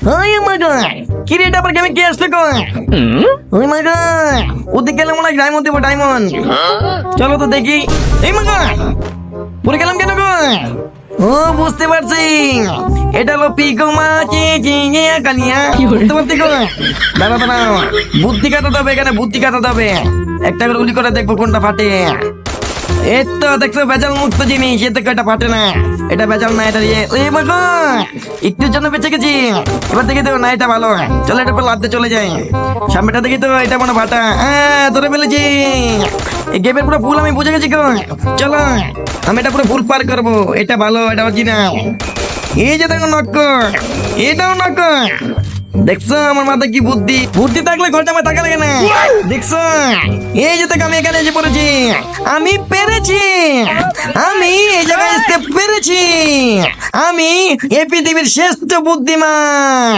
ওই মাগা কি রে এটা আবার গেমে কি আসছে কো ওই মাগা ওদিকে গেলে মনে হয় ডায়মন্ড দেবো ডায়মন্ড চলো তো দেখি এই মাগা পড়ে গেলাম কেন গো ও বুঝতে পারছি এটা হলো পিকো মাছি চিংড়িয়া কালিয়া বুঝতে পারছি গো দাঁড়া দাঁড়া বুদ্ধি কাটাতে হবে এখানে বুদ্ধি কাটাতে হবে একটা করে গুলি করে দেখবো কোনটা ফাটে এই তো দেখছো বেজাল মুক্ত জিনিস এতে এটা ফাটে না এটা বেজাল না এটা দিয়ে ওই বাবা একটুর জন্য বেঁচে গেছি এবার দেখি তো না এটা ভালো চলো এটা লাদতে চলে যাই সামনেটা দেখি তো এটা মনে ফাটা হ্যাঁ ধরে ফেলেছি এই গেমের পুরো ফুল আমি বুঝে গেছি গো চলো আমি এটা পুরো ফুল পার করবো এটা ভালো এটা অরিজিনাল এই যে দেখো নক্কর এটাও নক্কর দেখছো আমার মাথায় কি বুদ্ধি বুদ্ধি থাকলে ঘরটা আমার টাকা লাগে না দেখছো এই যে থেকে আমি এখানে এসে পড়েছি আমি পেরেছি আমি এই জায়গায় আসতে পেরেছি আমি এই পৃথিবীর শ্রেষ্ঠ বুদ্ধিমান